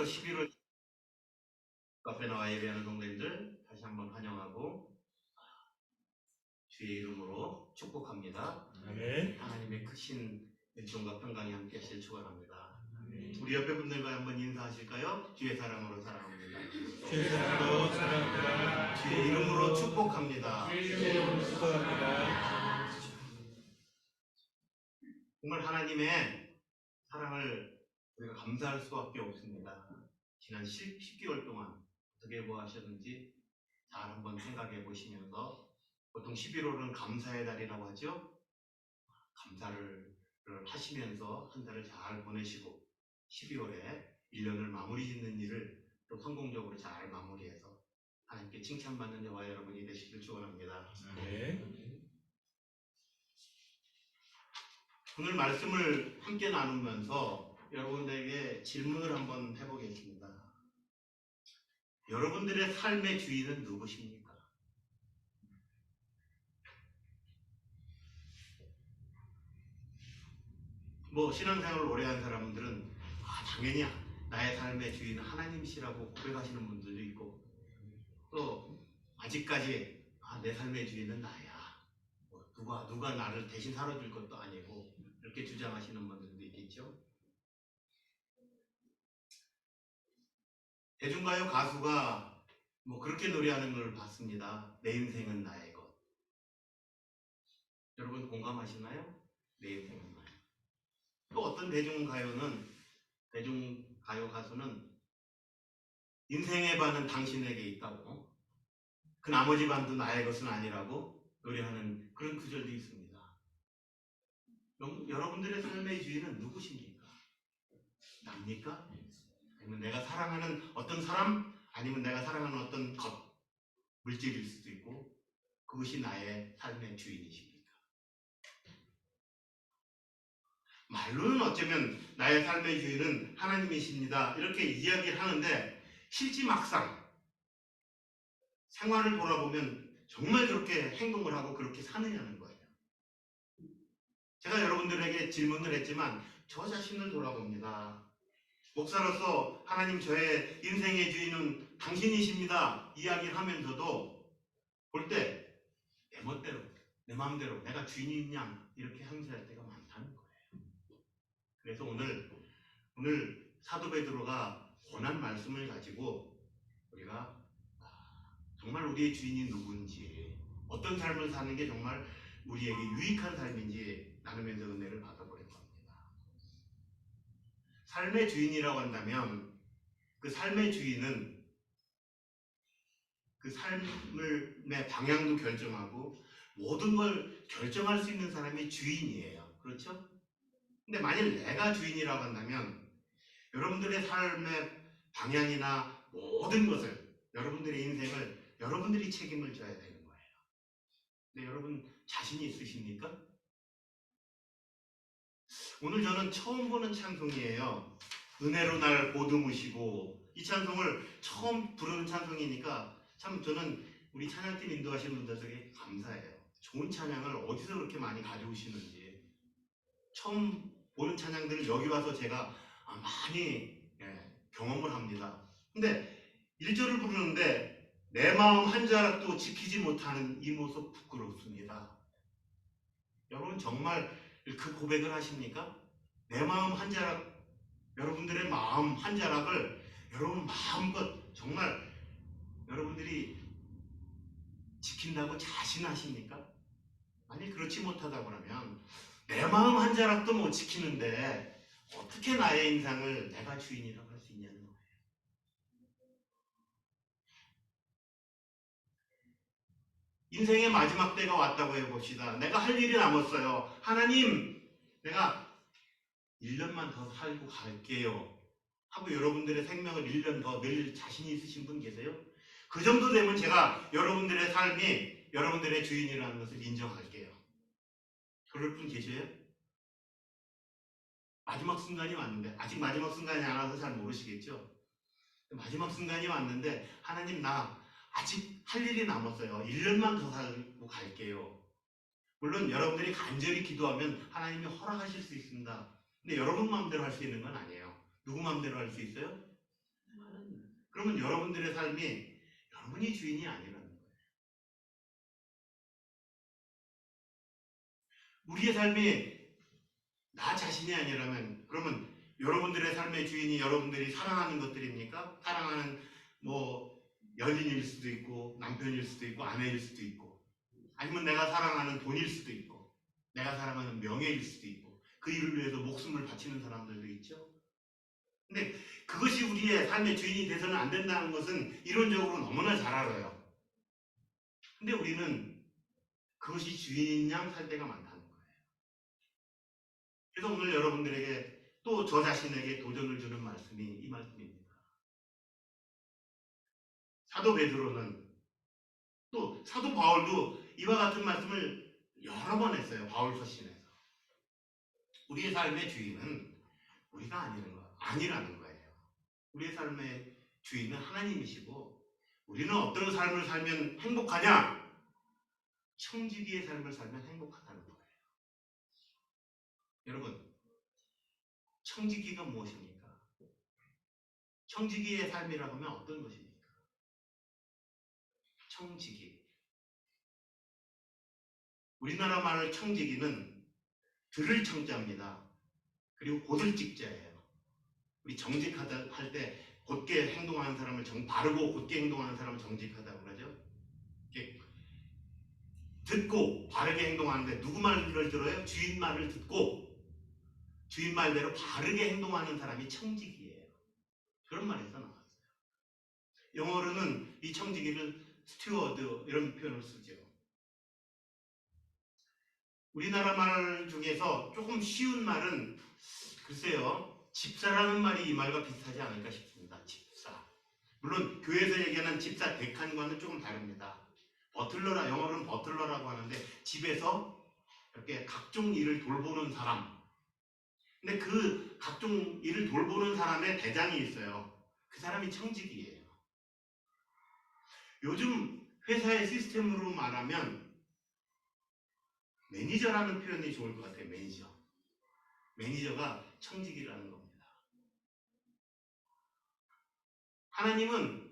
11월 카페 나와 예배하는 동생들 다시 한번 환영하고 주의 이름으로 축복합니다. 아멘. 하나님의 크신 은총과 평강이 함께 하시길 축원합니다. 우리 옆에 분들과 한번 인사하실까요? 주의 사랑으로 사랑합니다. 주의 사랑으로 사랑합니다. 주의 이름으로 축복합니다. 주의 이름으로 축복합니다. 정말 하나님의 사랑을 우리가 감사할 수밖에 없습니다. 지난 10개월 동안 어떻게 하셨는지 잘 한번 생각해 보시면서, 보통 11월은 감사의 달이라고 하죠. 감사를 하시면서 한 달을 잘 보내시고 12월에 1년을 마무리 짓는 일을 또 성공적으로 잘 마무리해서 하나님께 칭찬받는 저와 여러분이 되시길 축원합니다. 아멘. 오늘 말씀을 함께 나누면서 여러분들에게 질문을 한번 해보겠습니다. 여러분들의 삶의 주인은 누구십니까? 신앙생활을 오래 한 사람들은 당연히 나의 삶의 주인은 하나님이시라고 고백하시는 분들도 있고, 또 아직까지 내 삶의 주인은 나야, 누가 나를 대신 살아줄 것도 아니고, 이렇게 주장하시는 분들도 있겠죠. 대중가요 가수가 그렇게 노래하는 걸 봤습니다. 내 인생은 나의 것. 여러분 공감하시나요? 내 인생은 나의 것. 또 어떤 대중가요 가수는 인생의 반은 당신에게 있다고, 그 나머지 반도 나의 것은 아니라고 노래하는 그런 구절도 있습니다. 여러분들의 삶의 주인은 누구십니까? 납니까? 아니면 내가 사랑하는 어떤 사람, 아니면 내가 사랑하는 어떤 것, 물질일 수도 있고, 그것이 나의 삶의 주인이십니까? 말로는 어쩌면 나의 삶의 주인은 하나님이십니다, 이렇게 이야기를 하는데, 실제 막상 생활을 돌아보면 정말 그렇게 행동을 하고 그렇게 사느냐는 거예요. 제가 여러분들에게 질문을 했지만 저 자신을 돌아봅니다. 목사로서 하나님, 저의 인생의 주인은 당신이십니다 이야기를 하면서도 볼 때 내 멋대로, 내 마음대로 내가 주인인 양 이렇게 행세할 때가 많다는 거예요. 그래서 오늘 사도 베드로가 권한 말씀을 가지고 우리가 정말 우리의 주인이 누구인지, 어떤 삶을 사는 게 정말 우리에게 유익한 삶인지 나누면서 은혜를 받아보려고 합니다. 삶의 주인이라고 한다면 그 삶의 주인은 그 삶의 방향도 결정하고 모든 걸 결정할 수 있는 사람이 주인이에요. 그렇죠? 근데 만일 내가 주인이라고 한다면 여러분들의 삶의 방향이나 모든 것을, 여러분들의 인생을 여러분들이 책임을 져야 되는 거예요. 근데 여러분 자신이 있으십니까? 오늘 저는 처음 보는 찬송이에요. 은혜로 날 보듬으시고, 이 찬송을 처음 부르는 찬송이니까 참 저는 우리 찬양팀 인도하시는 분들에게 감사해요. 좋은 찬양을 어디서 그렇게 많이 가져오시는지. 처음 보는 찬양들을 여기 와서 제가 많이 경험을 합니다. 근데 1절을 부르는데 내 마음 한 자락도 지키지 못하는 이 모습 부끄럽습니다. 여러분 정말 그 고백을 하십니까? 내 마음 한 자락, 여러분들의 마음 한 자락을 여러분 마음껏 정말 여러분들이 지킨다고 자신하십니까? 만약 그렇지 못하다고 하면 내 마음 한 자락도 못 지키는데 어떻게 나의 인생을 내가 주인이라고 할 수 있냐는 거예요. 인생의 마지막 때가 왔다고 해봅시다. 내가 할 일이 남았어요. 하나님, 내가 1년만 더 살고 갈게요 하고 여러분들의 생명을 1년 더 늘 자신이 있으신 분 계세요? 그 정도 되면 제가 여러분들의 삶이 여러분들의 주인이라는 것을 인정할게요. 그럴 분 계셔요? 마지막 순간이 왔는데, 아직 마지막 순간이 안 와서 잘 모르시겠죠? 마지막 순간이 왔는데 하나님, 나 아직 할 일이 남았어요. 1년만 더 살고 갈게요. 물론 여러분들이 간절히 기도하면 하나님이 허락하실 수 있습니다. 근데 여러분 마음대로 할 수 있는 건 아니에요. 누구 마음대로 할 수 있어요? 그러면 여러분들의 삶이 여러분이 주인이 아니라는 거예요. 우리의 삶이 나 자신이 아니라면 그러면 여러분들의 삶의 주인이 여러분들이 사랑하는 것들입니까? 사랑하는 뭐 연인일 수도 있고 남편일 수도 있고 아내일 수도 있고 아니면 내가 사랑하는 돈일 수도 있고 내가 사랑하는 명예일 수도 있고 그 일을 위해서 목숨을 바치는 사람들도 있죠. 근데 그것이 우리의 삶의 주인이 돼서는 안 된다는 것은 이론적으로 너무나 잘 알아요. 근데 우리는 그것이 주인인 양 살 때가 많다는 거예요. 그래서 오늘 여러분들에게 또 저 자신에게 도전을 주는 말씀이 이 말씀입니다. 사도 베드로는 또 사도 바울도 이와 같은 말씀을 여러 번 했어요. 바울 서신에서. 우리의 삶의 주인은 우리가 아니라는 거예요. 우리의 삶의 주인은 하나님이시고 우리는 어떤 삶을 살면 행복하냐? 청지기의 삶을 살면 행복하다는 거예요. 여러분, 청지기가 무엇입니까? 청지기의 삶이라고 하면 어떤 것입니까? 청지기. 우리나라 말 청지기는 들을 청자입니다. 그리고 고들직자예요. 우리 정직하다 할 때 곧게 행동하는 사람을 바르고 곧게 행동하는 사람을 정직하다고 그러죠. 듣고 바르게 행동하는데 누구 말을 들어요? 주인 말을 듣고 주인 말대로 바르게 행동하는 사람이 청지기예요. 그런 말에서 나왔어요. 영어로는 이 청지기를 스튜어드 이런 표현을 쓰죠. 우리나라 말 중에서 조금 쉬운 말은 글쎄요. 집사라는 말이 이 말과 비슷하지 않을까 싶습니다. 집사. 물론 교회에서 얘기하는 집사 데칸과는 조금 다릅니다. 버틀러라 영어로는 버틀러라고 하는데 집에서 이렇게 각종 일을 돌보는 사람. 근데 그 각종 일을 돌보는 사람의 대장이 있어요. 그 사람이 청직이에요. 요즘 회사의 시스템으로 말하면 매니저라는 표현이 좋을 것 같아요. 매니저. 매니저가 청직이라는 겁니다. 하나님은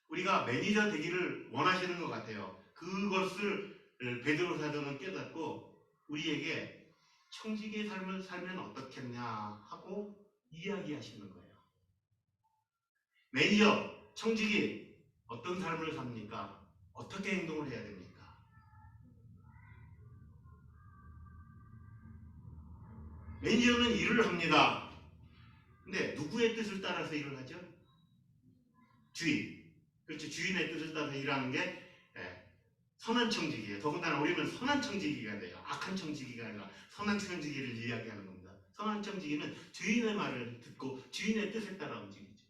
우리가 매니저 되기를 원하시는 것 같아요. 그것을 베드로 사도는 깨닫고 우리에게 청지기의 삶을 살면 어떻겠냐 하고 이야기하시는 거예요. 매니저, 청지기 어떤 삶을 삽니까? 어떻게 행동을 해야 됩니까? 매니저는 일을 합니다. 근데 누구의 뜻을 따라서 일을 하죠? 주인. 그렇죠. 주인의 뜻을 따라서 일하는 게 선한 청지기예요. 더군다나 우리는 선한 청지기가 돼요. 악한 청지기가 아니라 선한 청지기를 이야기하는 겁니다. 선한 청지기는 주인의 말을 듣고 주인의 뜻에 따라 움직이죠.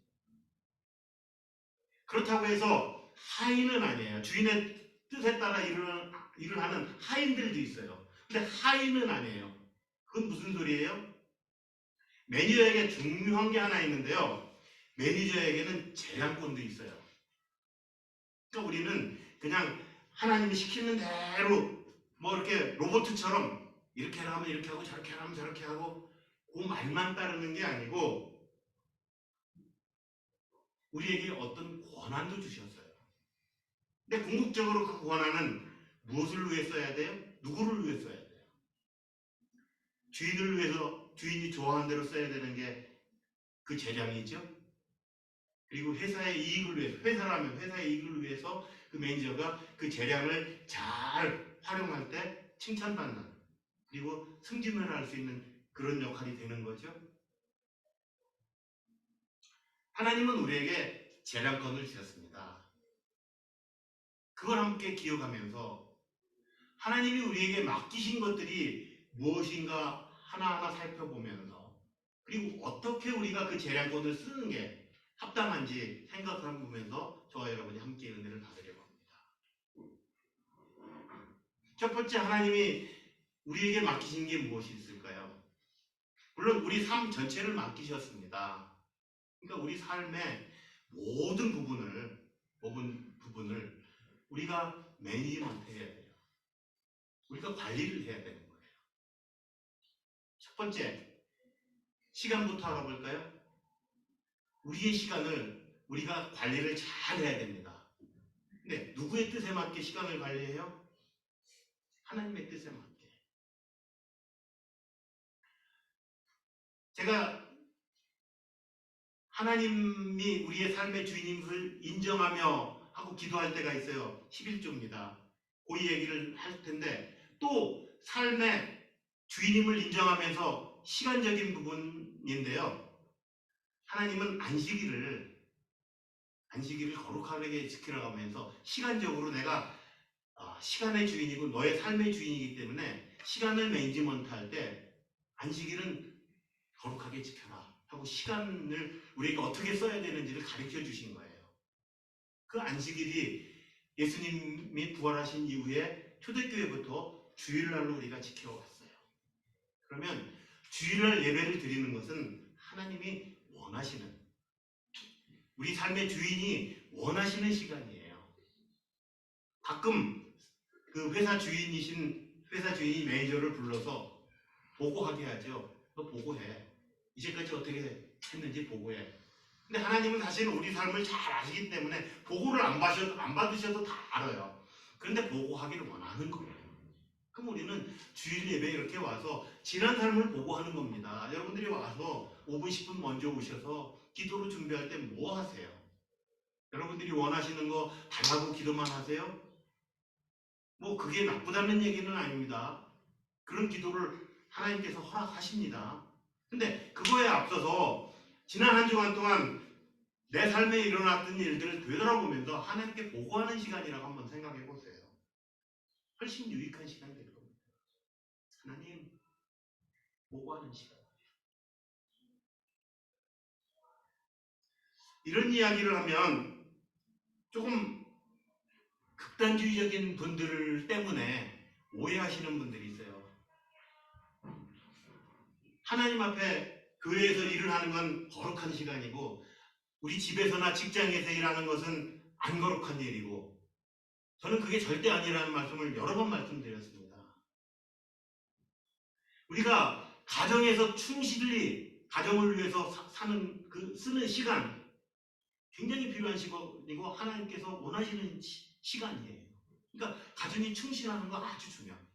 그렇다고 해서 하인은 아니에요. 주인의 뜻에 따라 일을 하는 하인들도 있어요. 근데 하인은 아니에요. 그건 무슨 소리예요? 매니저에게 중요한 게 하나 있는데요. 매니저에게는 재량권도 있어요. 그러니까 우리는 그냥 하나님이 시키는 대로 뭐 이렇게 로봇처럼 이렇게 하면 이렇게 하고 저렇게 하면 저렇게 하고 그 말만 따르는 게 아니고 우리에게 어떤 권한도 주셨어요. 근데 궁극적으로 그 권한은 무엇을 위해 써야 돼요? 누구를 위해 써야 돼요? 주인을 위해서 주인이 좋아하는 대로 써야 되는 게 그 재량이죠. 그리고 회사의 이익을 위해서 회사라면 회사의 이익을 위해서 그 매니저가 그 재량을 잘 활용할 때 칭찬받는 그리고 승진을 할 수 있는 그런 역할이 되는 거죠. 하나님은 우리에게 재량권을 주셨습니다. 그걸 함께 기억하면서 하나님이 우리에게 맡기신 것들이 무엇인가 하나하나 살펴보면서 그리고 어떻게 우리가 그 재량권을 쓰는 게 합당한지 생각해보면서 저와 여러분이 함께 은혜를 받으려고 합니다. 첫 번째 하나님이 우리에게 맡기신 게 무엇이 있을까요? 물론 우리 삶 전체를 맡기셨습니다. 그러니까 우리 삶의 모든 부분을 우리가 매니지먼트 해야 돼요. 우리가 관리를 해야 되는 거예요. 첫 번째, 시간부터 알아볼까요? 우리의 시간을 우리가 관리를 잘 해야 됩니다. 근데 누구의 뜻에 맞게 시간을 관리해요? 하나님의 뜻에 맞게. 제가 하나님이 우리의 삶의 주인인 것을 인정하며 하고 기도할 때가 있어요. 11조입니다. 그 얘기를 할 텐데, 또 삶의 주인임을 인정하면서 시간적인 부분인데요. 하나님은 안식일을 거룩하게 지키라고 하면서 시간적으로 내가 시간의 주인이고 너의 삶의 주인이기 때문에 시간을 매니지먼트 할 때 안식일은 거룩하게 지켜라 하고 시간을 우리가 어떻게 써야 되는지를 가르쳐 주신 거예요. 그 안식일이 예수님이 부활하신 이후에 초대교회부터 주일날로 우리가 지켜왔어요. 그러면 주일날 예배를 드리는 것은 하나님이 원하시는, 우리 삶의 주인이 원하시는 시간이에요. 가끔 그 회사 주인이 매니저를 불러서 보고하게 하죠. 너 보고해. 이제까지 어떻게 했는지 보고해. 근데 하나님은 사실은 우리 삶을 잘 아시기 때문에 보고를 안 받으셔도 다 알아요. 그런데 보고하기를 원하는 거예요. 그럼 우리는 주일 예배에 이렇게 와서 지난 삶을 보고하는 겁니다. 여러분들이 와서 5분, 10분 먼저 오셔서 기도로 준비할 때 뭐 하세요? 여러분들이 원하시는 거 달라고 기도만 하세요? 뭐 그게 나쁘다는 얘기는 아닙니다. 그런 기도를 하나님께서 허락하십니다. 근데 그거에 앞서서 지난 한 주간 동안 내 삶에 일어났던 일들을 되돌아보면서 하나님께 보고하는 시간이라고 한번 생각해 보세요. 훨씬 유익한 시간이 될 겁니다. 하나님 보고하는 시간. 이런 이야기를 하면 조금 극단주의적인 분들 때문에 오해하시는 분들이 있어요. 하나님 앞에 교회에서 일을 하는 건 거룩한 시간이고 우리 집에서나 직장에서 일하는 것은 안 거룩한 일이고, 저는 그게 절대 아니라는 말씀을 여러 번 말씀드렸습니다. 우리가 가정에서 충실히 가정을 위해서 사는 쓰는 시간 굉장히 필요한 시간이고 하나님께서 원하시는 시간이에요. 그러니까 가정이 충실하는 거 아주 중요합니다.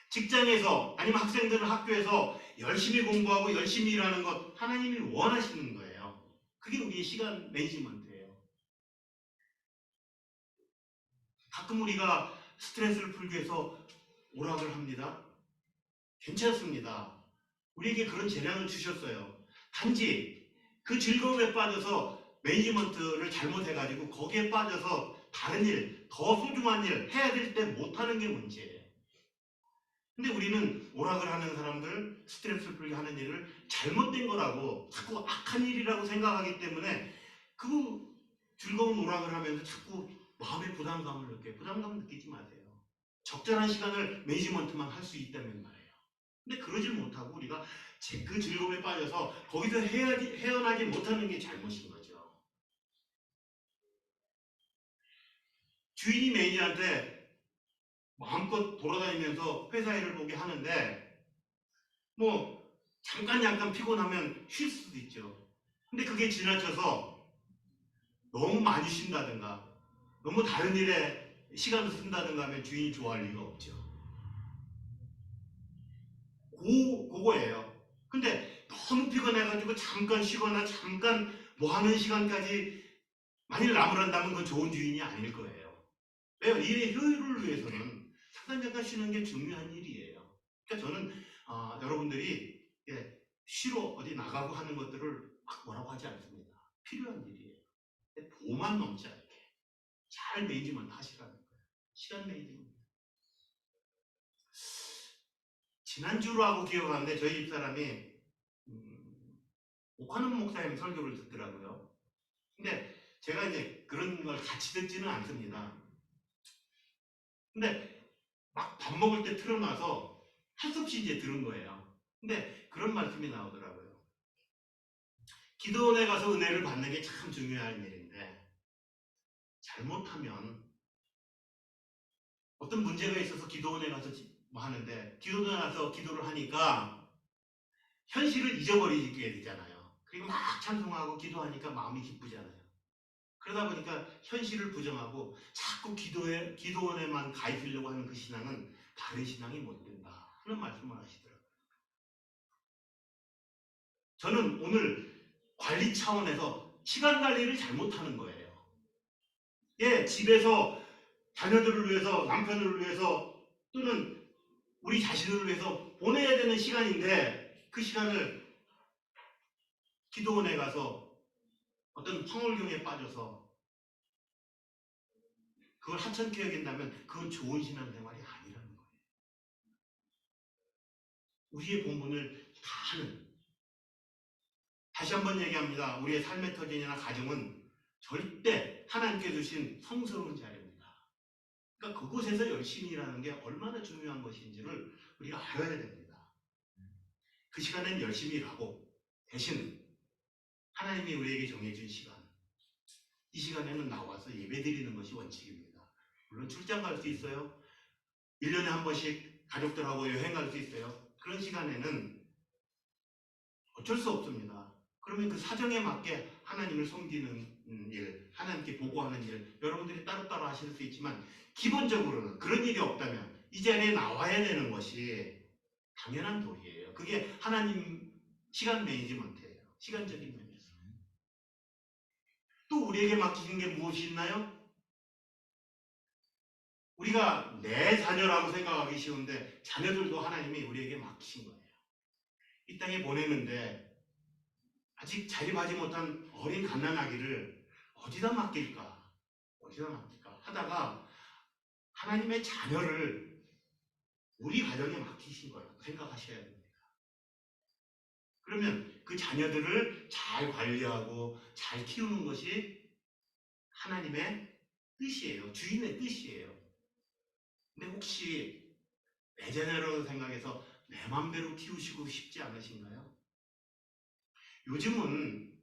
직장에서 아니면 학생들은 학교에서 열심히 공부하고 열심히 일하는 것 하나님이 원하시는 거예요. 그게 우리의 시간 매니지먼트예요. 가끔 우리가 스트레스를 풀기 위해서 오락을 합니다. 괜찮습니다. 우리에게 그런 재량을 주셨어요. 단지 그 즐거움에 빠져서 매니지먼트를 잘못해가지고 거기에 빠져서 다른 일, 더 소중한 일 해야 될 때 못하는 게 문제예요. 근데 우리는 오락을 하는 사람들, 스트레스를 풀게 하는 일을 잘못된 거라고 자꾸 악한 일이라고 생각하기 때문에 그 즐거운 오락을 하면서 자꾸 마음의 부담감을 느껴요. 부담감 느끼지 마세요. 적절한 시간을 매니지먼트만 할 수 있다면 말이에요. 근데 그러질 못하고 우리가 그 즐거움에 빠져서 거기서 헤어나지 못하는 게 잘못인 거죠. 주인이 매니저한테 마음껏 돌아다니면서 회사 일을 보게 하는데 뭐 잠깐 피곤하면 쉴 수도 있죠. 근데 그게 지나쳐서 너무 많이 쉰다든가 너무 다른 일에 시간을 쓴다든가 하면 주인이 좋아할 리가 없죠. 그거예요. 근데 너무 피곤해가지고 잠깐 쉬거나 잠깐 뭐 하는 시간까지 만일 남으란다면 그건 좋은 주인이 아닐 거예요. 왜요? 일의 효율을 위해서는 잠깐 쉬는 게 중요한 일이에요. 그러니까 저는 여러분들이 쉬러 어디 나가고 하는 것들을 막 뭐라고 하지 않습니다. 필요한 일이에요. 도만 넘지 않게 잘 매니지먼트 하시라는 거예요. 시간 매니지먼트. 지난주로 하고 기억하는데 저희 집사람이 오카는 목사님 설교를 듣더라고요. 근데 제가 이제 그런 걸 같이 듣지는 않습니다. 근데 막 밥 먹을 때 틀어놔서 할 수 없이 이제 들은 거예요. 근데 그런 말씀이 나오더라고요. 기도원에 가서 은혜를 받는 게 참 중요한 일인데 잘못하면 어떤 문제가 있어서 기도원에 가서 뭐 하는데 기도원에 가서 기도를 하니까 현실을 잊어버리게 되잖아요. 그리고 막 찬송하고 기도하니까 마음이 기쁘잖아요. 그러다 보니까 현실을 부정하고 자꾸 기도원에만 가입하려고 하는 그 신앙은 바른 신앙이 못 된다 하는 말씀을 하시더라고요. 저는 오늘 관리 차원에서 시간 관리를 잘못하는 거예요. 예, 집에서 자녀들을 위해서, 남편을 위해서, 또는 우리 자신을 위해서 보내야 되는 시간인데 그 시간을 기도원에 가서 어떤 황홀경에 빠져서 그걸 하찮게 여긴다면 그건 좋은 신앙생활이 아니라는 거예요. 우리의 본분을 다 하는, 다시 한번 얘기합니다. 우리의 삶의 터전이나 가정은 절대 하나님께 주신 성스러운 자리입니다. 그러니까 그곳에서 열심히 일하는 게 얼마나 중요한 것인지를 우리가 알아야 됩니다. 그 시간엔 열심히 일하고 대신 하나님이 우리에게 정해준 시간, 이 시간에는 나와서 예배드리는 것이 원칙입니다. 물론 출장 갈 수 있어요. 1년에 한 번씩 가족들하고 여행 갈 수 있어요. 그런 시간에는 어쩔 수 없습니다. 그러면 그 사정에 맞게 하나님을 섬기는 일, 하나님께 보고하는 일, 여러분들이 따로따로 하실 수 있지만 기본적으로는 그런 일이 없다면 이 자리에 나와야 되는 것이 당연한 도리예요. 그게 하나님 시간 매니지먼트예요. 시간적인 면에서. 또 우리에게 맡기신 게 무엇이 있나요? 우리가 내 자녀라고 생각하기 쉬운데 자녀들도 하나님이 우리에게 맡기신 거예요. 이 땅에 보내는데 아직 자립하지 못한 어린 갓난아기를 어디다 맡길까 하다가 하나님의 자녀를 우리 가정에 맡기신 거라고 생각하셔야 됩니다. 그러면 그 자녀들을 잘 관리하고 잘 키우는 것이 하나님의 뜻이에요. 주인의 뜻이에요. 근데 혹시 내 자녀라고 생각해서 내 맘대로 키우시고 싶지 않으신가요? 요즘은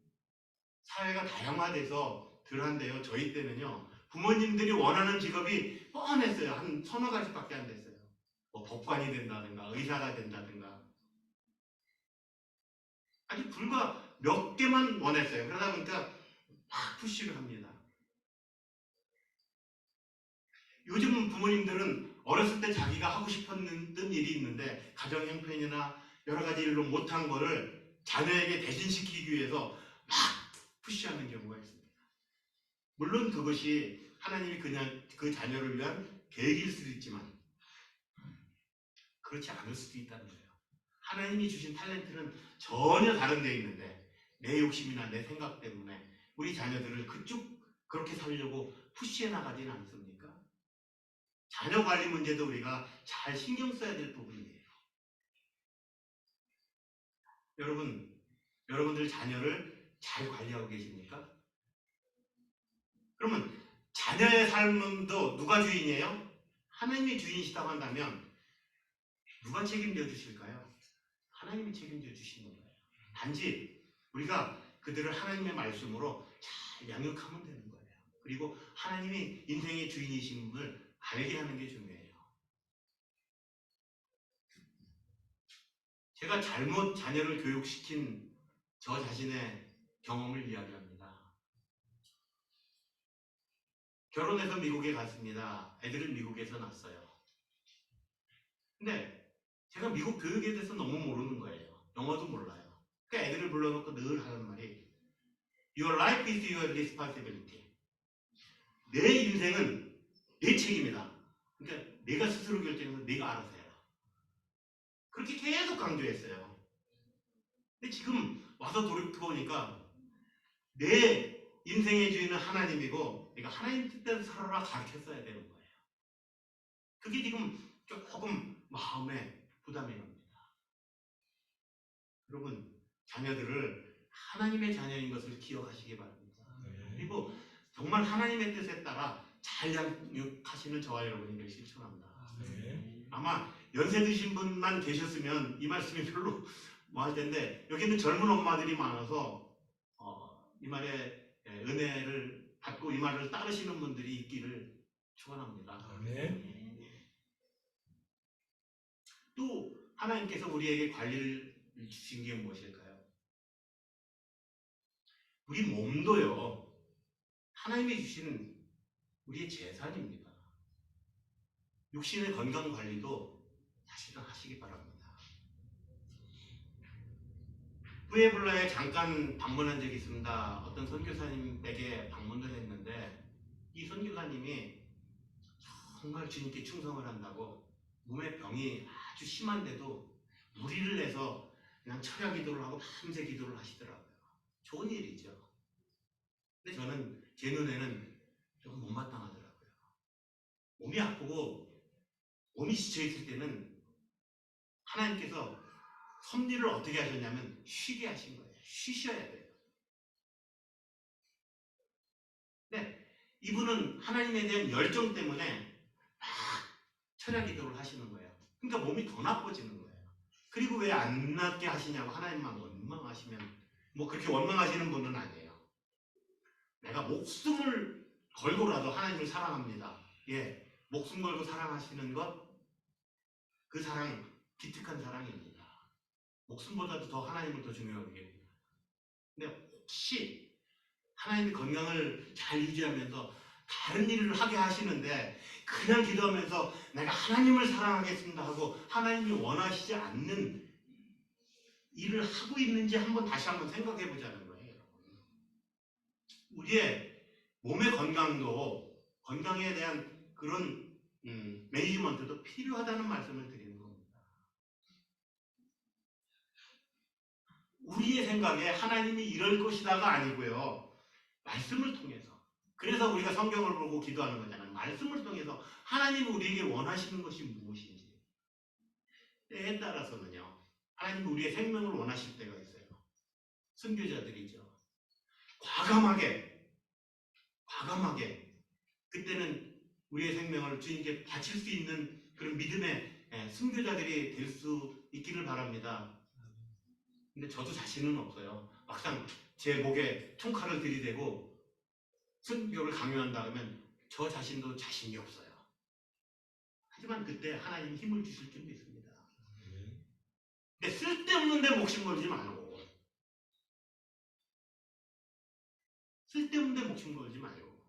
사회가 다양화돼서 덜한데요. 저희 때는요. 부모님들이 원하는 직업이 뻔했어요. 한 서너 가지밖에 안 됐어요. 뭐 법관이 된다든가 의사가 된다든가 아주 불과 몇 개만 원했어요. 그러다 보니까 막 푸시를 합니다. 요즘 부모님들은 어렸을 때 자기가 하고 싶었던 일이 있는데 가정 형편이나 여러 가지 일로 못한 거를 자녀에게 대신시키기 위해서 막 푸시하는 경우가 있습니다. 물론 그것이 하나님이 그냥 그 자녀를 위한 계획일 수도 있지만 그렇지 않을 수도 있다는 거예요. 하나님이 주신 탤런트는 전혀 다른 데 있는데 내 욕심이나 내 생각 때문에 우리 자녀들을 그렇게 살려고 푸시해 나가지는 않습니까? 자녀 관리 문제도 우리가 잘 신경 써야 될 부분이에요. 여러분들 자녀를 잘 관리하고 계십니까? 그러면 자녀의 삶도 누가 주인이에요? 하나님이 주인이시다고 한다면 누가 책임져 주실까요? 하나님이 책임져 주시는 거예요. 단지 우리가 그들을 하나님의 말씀으로 잘 양육하면 되는 거예요. 그리고 하나님이 인생의 주인이심을 알게 하는 게 중요해요. 제가 잘못 자녀를 교육시킨 저 자신의 경험을 이야기합니다. 결혼해서 미국에 갔습니다. 애들을 미국에서 낳았어요. 근데 제가 미국 교육에 대해서 너무 모르는 거예요. 영어도 몰라요. 그러니까 애들을 불러놓고 늘 하는 말이 Your life is your responsibility. 내 인생은 내 책임이다. 그러니까 내가 스스로 결정해서 내가 알아서 해라. 그렇게 계속 강조했어요. 근데 지금 와서 돌이켜보니까 내 인생의 주인은 하나님이고 내가 하나님 뜻대로 살아라 가르쳤어야 되는 거예요. 그게 지금 조금 마음에 부담이 갑니다. 여러분, 자녀들을 하나님의 자녀인 것을 기억하시기 바랍니다. 그리고 정말 하나님의 뜻에 따라 잘 양육하시는 저와 여러분이 실천합니다. 아마 연세 드신 분만 계셨으면 이 말씀이 별로 뭐 할 텐데 여기는 젊은 엄마들이 많아서 이 말에 은혜를 받고 이 말을 따르시는 분들이 있기를 축원합니다. 또 하나님께서 우리에게 관리를 주신 게 무엇일까요? 우리 몸도요, 하나님이 주신 우리의 재산입니다. 육신의 건강 관리도 사실은 하시기 바랍니다. 부에블라에 잠깐 방문한 적이 있습니다. 어떤 선교사님에게 방문을 했는데 이 선교사님이 정말 주님께 충성을 한다고 몸에 병이 아주 심한데도 무리를 내서 그냥 철야 기도를 하고 밤새 기도를 하시더라고요. 좋은 일이죠. 근데 저는 제 눈에는 조금 못마땅하더라고요. 몸이 아프고 몸이 지쳐있을 때는 하나님께서 섭리를 어떻게 하셨냐면 쉬게 하신 거예요. 쉬셔야 돼요. 네, 이분은 하나님에 대한 열정 때문에 막 철야 기도를 하시는 거예요. 그러니까 몸이 더 나빠지는 거예요. 그리고 왜 안 낫게 하시냐고 하나님만 원망하시면, 뭐 그렇게 원망하시는 분은 아니에요. 내가 목숨을 걸고라도 하나님을 사랑합니다. 예, 목숨 걸고 사랑하시는 것, 그 사랑 기특한 사랑입니다. 목숨보다도 더 하나님을 더 중요하게 여깁니다. 근데 혹시 하나님의 건강을 잘 유지하면서 다른 일을 하게 하시는데 그냥 기도하면서 내가 하나님을 사랑하겠습니다 하고 하나님이 원하시지 않는 일을 하고 있는지 다시 한번 생각해 보자는 거예요. 우리의 몸의 건강도, 건강에 대한 그런 매니지먼트도 필요하다는 말씀을 드리는 겁니다. 우리의 생각에 하나님이 이럴 것이다가 아니고요, 말씀을 통해서. 그래서 우리가 성경을 보고 기도하는 거잖아요. 말씀을 통해서 하나님이 우리에게 원하시는 것이 무엇인지. 때에 따라서는요, 하나님이 우리의 생명을 원하실 때가 있어요. 선교자들이죠. 과감하게 그때는 우리의 생명을 주님께 바칠 수 있는 그런 믿음의 선교자들이 될 수 있기를 바랍니다. 근데 저도 자신은 없어요. 막상 제 목에 총칼을 들이대고 선교를 강요한다 그러면 저 자신도 자신이 없어요. 하지만 그때 하나님이 힘을 주실 줄 믿습니다. 근데 쓸데없는 데 목심 걸지 말고,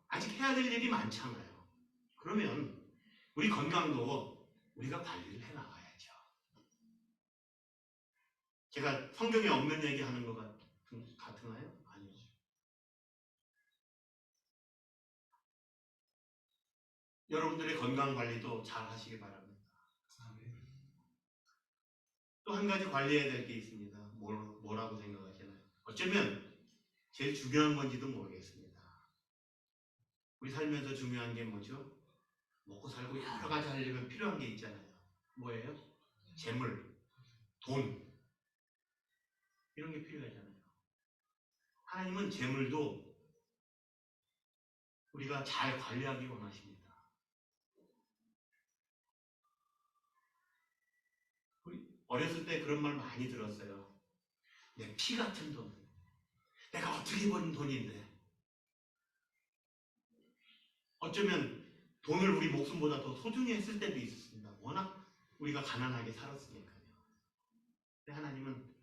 아직 해야 될 일이 많잖아요. 그러면 우리 건강도 우리가 관리를 해나가야죠. 제가 성경에 없는 얘기하는 것 같으나요? 아니요. 여러분들의 건강 관리도 잘 하시기 바랍니다. 또 한 가지 관리해야 될 게 있습니다. 뭐라고 생각하시나요? 어쩌면 제일 중요한 건지도 모르겠습니다. 우리 살면서 중요한 게 뭐죠? 먹고 살고 여러 가지 하려면 필요한 게 있잖아요. 뭐예요? 재물, 돈, 이런 게 필요하잖아요. 하나님은 재물도 우리가 잘 관리하기 원하십니다. 어렸을 때 그런 말 많이 들었어요. 내 피 같은 돈, 내가 어떻게 번 돈인데. 어쩌면 돈을 우리 목숨보다 더 소중히 했을 때도 있었습니다. 워낙 우리가 가난하게 살았으니까요. 근데 하나님은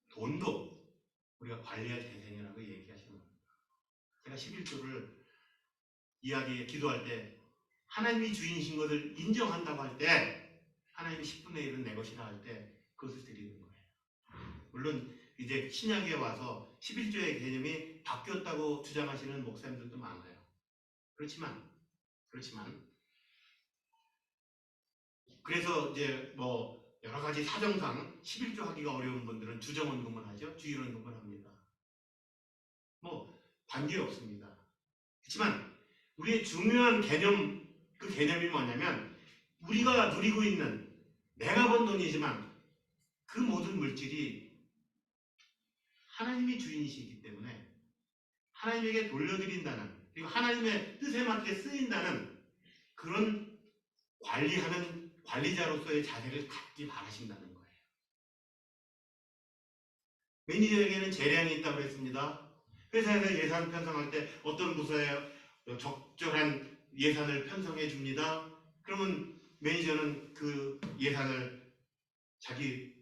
돈도 우리가 관리할 대상이라고 얘기하시는 겁니다. 제가 11조를 기도할 때 하나님이 주인이신 것을 인정한다고 할 때, 하나님이 10분의 1은 내 것이라 할 때 그것을 드리는 거예요. 물론 이제 신약에 와서 11조의 개념이 바뀌었다고 주장하시는 목사님들도 많아요. 그렇지만 그래서 이제 뭐 여러 가지 사정상 11조 하기가 어려운 분들은 주정원금을 하죠. 주일원금을 합니다. 뭐 관계없습니다. 그렇지만 우리의 중요한 개념, 그 개념이 뭐냐면 우리가 누리고 있는, 내가 번 돈이지만 그 모든 물질이 하나님이 주인이시기 때문에 하나님에게 돌려드린다는, 그리고 하나님의 뜻에 맞게 쓰인다는 그런 관리하는 관리자로서의 자세를 갖기 바라신다는 거예요. 매니저에게는 재량이 있다고 그랬습니다. 회사에서 예산 편성할 때 어떤 부서에 적절한 예산을 편성해 줍니다. 그러면 매니저는 그 예산을 자기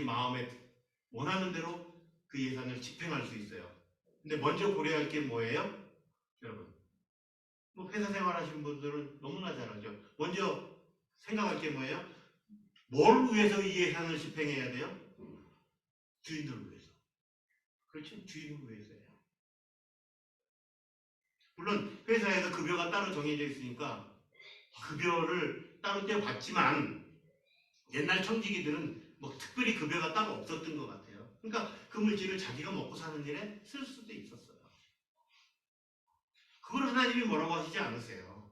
마음에 원하는 대로 그 예산을 집행할 수 있어요. 근데 먼저 고려할 게 뭐예요? 여러분, 뭐 회사 생활하시는 분들은 너무나 잘 알죠. 먼저 생각할 게 뭐예요? 뭘 위해서 이 예산을 집행해야 돼요? 주인들을 위해서. 그렇죠? 주인을 위해서예요. 물론 회사에서 급여가 따로 정해져 있으니까 급여를 따로 떼어받지만 옛날 청지기들은 뭐 특별히 급여가 따로 없었던 것 같아요. 그러니까 그 물질을 자기가 먹고 사는 일에 쓸 수도 있었어요. 그걸 하나님이 뭐라고 하시지 않으세요.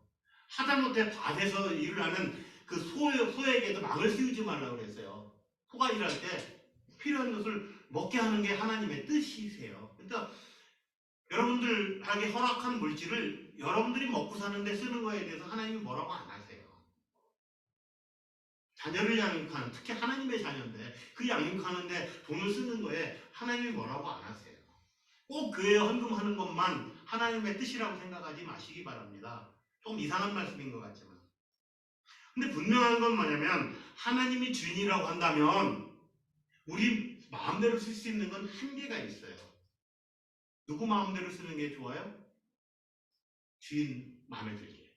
하다못해 밭에서 일을 하는 그 소에게도 망을 씌우지 말라고 그랬어요. 소가 일할 때 필요한 것을 먹게 하는 게 하나님의 뜻이세요. 그러니까 여러분들에게 허락한 물질을 여러분들이 먹고 사는데 쓰는 거에 대해서 하나님이 뭐라고 안 하세요. 자녀를 양육하는, 특히 하나님의 자녀인데 그 양육하는데 돈을 쓰는 거에 하나님이 뭐라고 안 하세요. 꼭 교회에 헌금하는 것만 하나님의 뜻이라고 생각하지 마시기 바랍니다. 좀 이상한 말씀인 것 같지만. 근데 분명한 건 뭐냐면 하나님이 주인이라고 한다면 우리 마음대로 쓸 수 있는 건 한계가 있어요. 누구 마음대로 쓰는 게 좋아요? 주인 마음에 들게.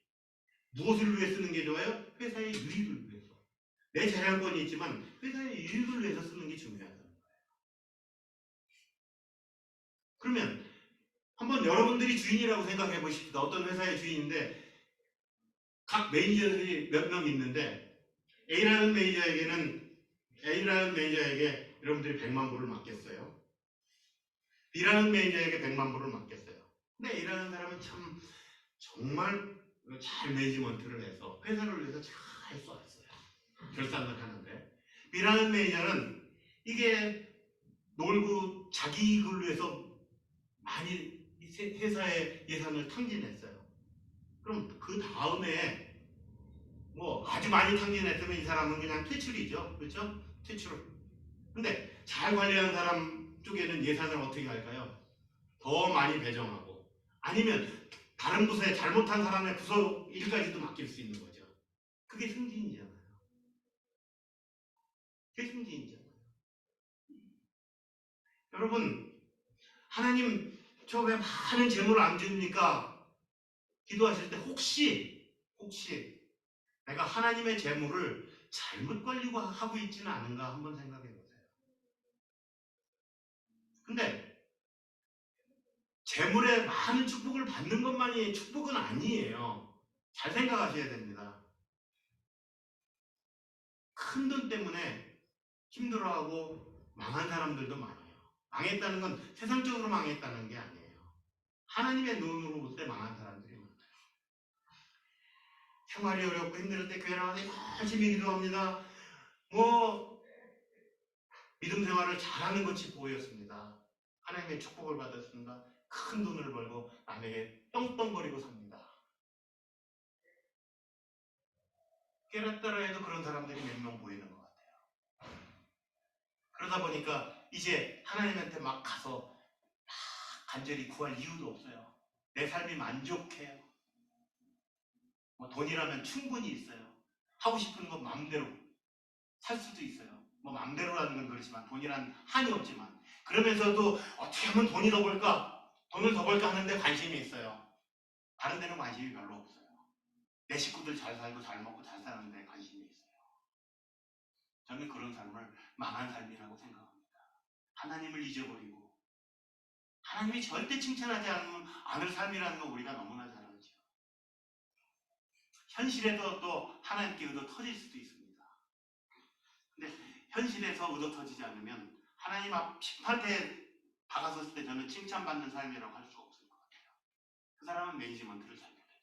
무엇을 위해 쓰는 게 좋아요? 회사의 유익을 위해서. 내 재량권이 있지만 회사의 유익을 위해서 쓰는 게 중요하다. 그러면 한번 여러분들이 주인이라고 생각해 보십시다. 어떤 회사의 주인인데 각 매니저들이 몇 명 있는데 A라는 매니저에게 여러분들이 100만 불을 맡겼어요. B라는 매니저에게 100만 불을 맡겼어요. 근데 A라는 사람은 참 정말 잘 매니지먼트를 해서 회사를 위해서 잘 쏘았어요. 결산을 하는데 B라는 매니저는 이게 놀고 자기 이익을 위해서 많이 회사의 예산을 탕진했어요. 그럼 그 다음에 뭐 아주 많이 탕진했으면 이 사람은 그냥 퇴출이죠. 그렇죠? 퇴출. 근데 잘 관리한 사람 쪽에는 예산을 어떻게 할까요? 더 많이 배정하고 아니면 다른 부서에 잘못한 사람의 부서 일까지도 맡길 수 있는 거죠. 그게 승진이잖아요. 그게 승진이잖아요. 여러분, 하나님 저 왜 많은 재물을 안 줍니까? 기도하실 때 혹시 내가 하나님의 재물을 잘못 관리고 하고 있지는 않은가 한번 생각해 보세요. 근데 재물의 많은 축복을 받는 것만이 축복은 아니에요. 잘 생각하셔야 됩니다. 큰 돈 때문에 힘들어하고 망한 사람들도 많아요. 망했다는 건 세상적으로 망했다는 게 아니에요. 하나님의 눈으로 볼 때 망한 사람들이 많아요. 생활이 어렵고 힘들 때 교회 나와서 열심히 기도합니다. 뭐 믿음 생활을 잘하는 것이 보였습니다. 하나님의 축복을 받았습니다. 큰 돈을 벌고 남에게 떵떵거리고 삽니다. 깨닫더라 해도 그런 사람들이 몇 명 보이는 것 같아요. 그러다 보니까 이제 하나님한테 막 가서 막 간절히 구할 이유도 없어요. 내 삶이 만족해요. 뭐 돈이라면 충분히 있어요. 하고 싶은 거 마음대로 살 수도 있어요. 뭐 마음대로라는 건 그렇지만 돈이란 한이 없지만 그러면서도 어떻게 하면 돈이 더 벌까? 돈을 더 벌까 하는데 관심이 있어요. 다른 데는 관심이 별로 없어요. 내 식구들 잘 살고 잘 먹고 잘 사는데 관심이 있어요. 저는 그런 삶을 망한 삶이라고 생각합니다. 하나님을 잊어버리고 하나님이 절대 칭찬하지 않을 삶이라는 거 우리가 너무나 잘 알죠. 현실에서 또 하나님께 의도 터질 수도 있습니다. 근데 현실에서 의도 터지지 않으면 하나님 앞 심판대에 다가섰을 때 저는 칭찬받는 삶이라고 할 수가 없을 것 같아요. 그 사람은 매니지먼트를 잘못했어요.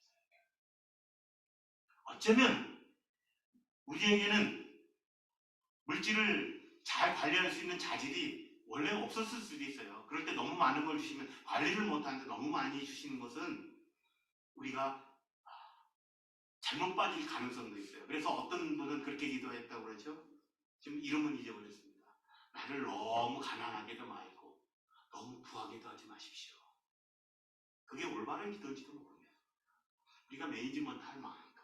어쩌면 우리에게는 물질을 잘 관리할 수 있는 자질이 원래 없었을 수도 있어요. 그럴 때 너무 많은 걸 주시면 관리를 못하는데 너무 많이 주시는 것은 우리가 잘못 빠질 가능성도 있어요. 그래서 어떤 분은 그렇게 기도했다고 그러죠. 지금 이름은 잊어버렸습니다. 나를 너무 가난하게도 말고 너무 부하게도 하지 마십시오. 그게 올바른 기도인지도 모르겠어요. 우리가 매니지먼트 할 만큼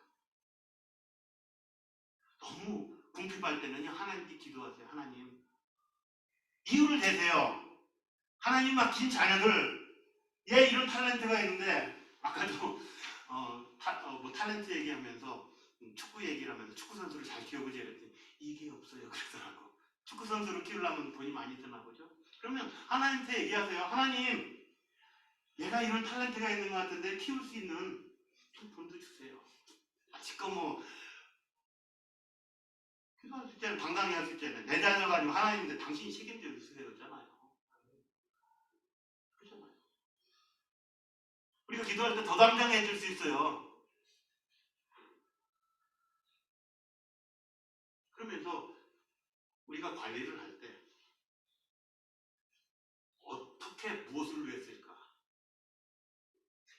너무 궁핍할 때는요 하나님께 기도하세요. 하나님 이유를 대세요. 하나님 맡긴 자녀들, 얘 이런 탤런트가 있는데, 아까도 뭐 탤런트 얘기하면서 축구 얘기를 하면서 축구 선수를 잘 키워보지 그랬더니 이게 없어요 그러더라고. 축구 선수를 키우려면 돈이 많이 드나 보죠. 그러면 하나님한테 얘기하세요. 하나님, 얘가 이런 탤런트가 있는 것 같은데 키울 수 있는 돈도 주세요. 지금 뭐 기도할 수 있잖아요. 당당히 할 수 있잖아요. 내 자녀가 아니면 하나님인데 당신이 책임져 주세요 그러잖아요. 그렇잖아요. 우리가 기도할 때 더 당당해 줄 수 있어요. 그러면서 우리가 관리를 할 때 어떻게 무엇을 위해 쓸까?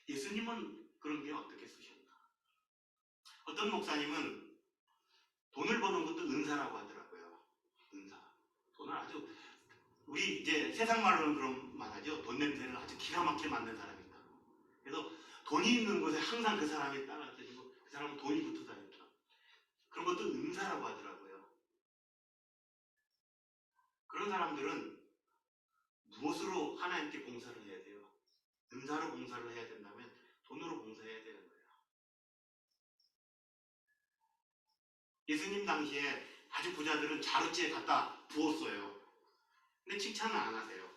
예수님은 그런 게 어떻게 쓰셨나? 어떤 목사님은 돈을 버는 것도 은사라고 하더라고요. 은사. 돈을 아주 우리 이제 세상 말로는 그런 말하죠. 돈 냄새를 아주 기가 막히게 맡는 사람이 있다. 그래서 돈이 있는 곳에 항상 그 사람이 따라다니고 그 사람은 돈이 붙어 다녔다. 그런 것도 은사라고 하더라고요. 그런 사람들은 무엇으로 하나님께 봉사를 해야 돼요? 은사로 봉사를 해야 된다면 돈으로 봉사해야 되는 거예요. 예수님 당시에 아주 부자들은 자루째에 갖다 부었어요. 근데 칭찬을 안 하세요.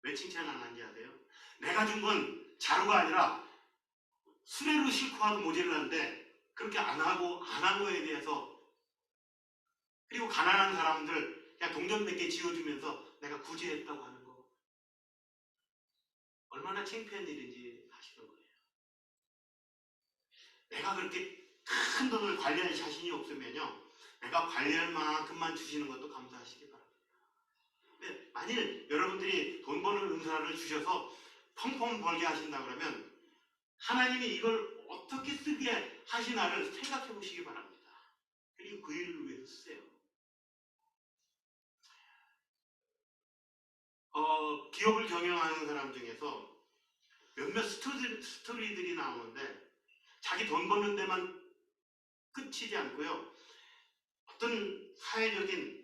왜 칭찬 안 하는지 아세요? 내가 준 건 자루가 아니라 수레로 싣고 와도 모자라는데 그렇게 안 한 거에 대해서, 그리고 가난한 사람들 그냥 동전 몇 개 지어주면서 내가 구제했다고 하는 거 얼마나 창피한 일인지 아시는 거예요. 내가 그렇게 큰 돈을 관리할 자신이 없으면요, 내가 관리할 만큼만 주시는 것도 감사하시기 바랍니다. 근데 만일 여러분들이 돈 버는 은사를 주셔서 펑펑 벌게 하신다 그러면 하나님이 이걸 어떻게 쓰게 하시나를 생각해 보시기 바랍니다. 그리고 그 일을 위해서 쓰세요. 기업을 경영하는 사람 중에서 몇몇 스토리들이 나오는데 자기 돈 버는 데만 끝이지 않고요, 어떤 사회적인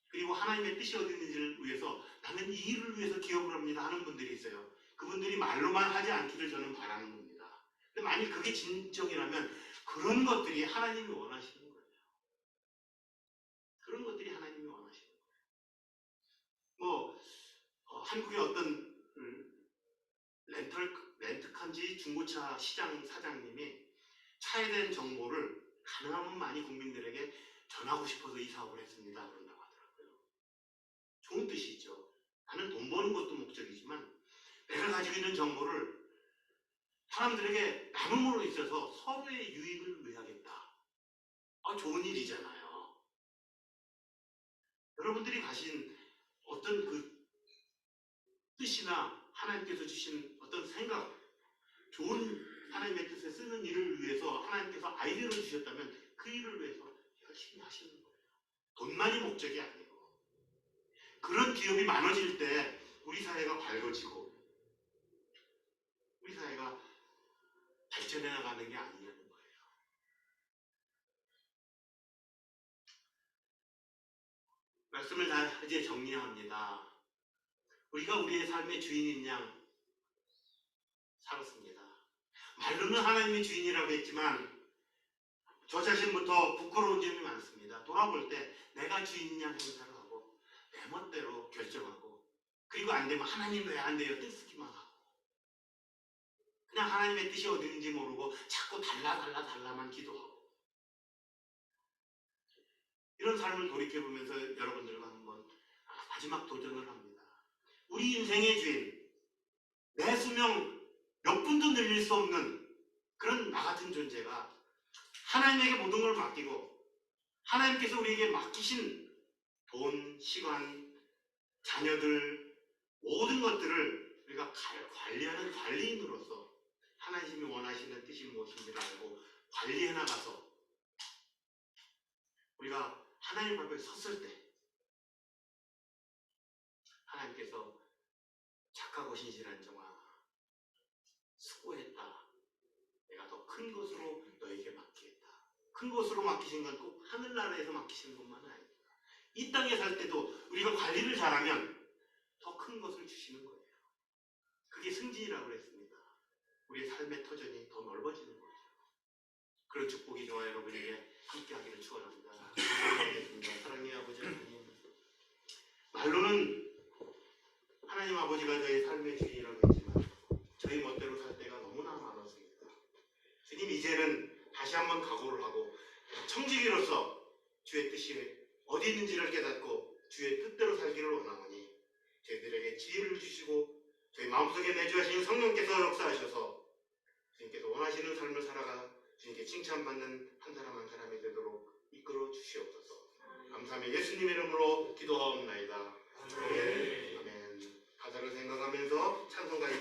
그리고 하나님의 뜻이 어디 있는지를 위해서 나는 이 일을 위해서 기업을 합니다 하는 분들이 있어요. 그분들이 말로만 하지 않기를 저는 바라는 겁니다. 근데 만일 그게 진정이라면 그런 것들이 하나님이 원하시는 거예요. 그런 것들이 하나님이 원하시는 거예요. 한국의 어떤 렌트카인지 중고차 시장 사장님이 차에 대한 정보를 가능하면 많이 국민들에게 전하고 싶어서 이 사업을 했습니다 그런다고 하더라고요. 좋은 뜻이죠. 나는 돈 버는 것도 목적이지만 내가 가지고 있는 정보를 사람들에게 나눔으로 있어서 서로의 유익을 위하겠다. 좋은 일이잖아요. 여러분들이 가신 어떤 그 뜻이나 하나님께서 주신 어떤 생각, 좋은 하나님의 뜻에 쓰는 일을 위해서 하나님께서 아이디어를 주셨다면 그 일을 위해서 열심히 하시는 거예요. 돈만이 목적이 아니고. 그런 기업이 많아질 때 우리 사회가 밝아지고 우리 사회가 발전해 나가는 게 아니냐는 거예요. 말씀을 다 이제 정리합니다. 우리가 우리의 삶의 주인인 양 살았습니다. 말로는 하나님의 주인이라고 했지만 저 자신부터 부끄러운 점이 많습니다. 돌아볼 때 내가 주인인 양 행사를 하고 내 멋대로 결정하고, 그리고 안 되면 하나님 왜 안 돼요? 떼쓰기만 하고, 그냥 하나님의 뜻이 어디 있는지 모르고 자꾸 달라만 기도하고, 이런 삶을 돌이켜보면서 여러분들과 한번 마지막 도전을 합니다. 우리 인생의 주인, 내 수명 몇 분도 늘릴 수 없는 그런 나 같은 존재가 하나님에게 모든 걸 맡기고 하나님께서 우리에게 맡기신 돈, 시간, 자녀들, 모든 것들을 우리가 관리하는 관리인으로서 하나님이 원하시는 뜻이 무엇인지를 알고 관리해 나가서 우리가 하나님 앞에 섰을 때 하나님께서 착하고 신실한 종아 수고했다. 내가 더 큰 것으로 너에게 맡기겠다. 큰 것으로 맡기신 건 꼭 하늘나라에서 맡기시는 것만은 아닙니다. 이 땅에 살 때도 우리가 관리를 잘하면 더 큰 것을 주시는 거예요. 그게 승진이라고 그랬습니다. 우리의 삶의 터전이 더 넓어지는 거죠. 그런 축복이 저와 여러분에게 함께하기를 축원합니다. 사랑의 아버지 하나님, 말로는 하나님 아버지가 저희 삶의 주인이라고 했지만 저희 멋대로 살 때가 너무나 많았습니다. 주님, 이제는 다시 한번 각오를 하고 청지기로서 주의 뜻이 어디 있는지를 깨닫고 주의 뜻대로 살기를 원하오니 저희들에게 지혜를 주시고 저희 마음속에 내주하신 성령께서 역사하셔서 주님께서 원하시는 삶을 살아가 주님께 칭찬받는 한 사람 한 사람이 되도록 이끌어 주시옵소서. 감사하며 예수님의 이름으로 기도하옵나이다. 아멘. 가사를 생각하면서 찬송가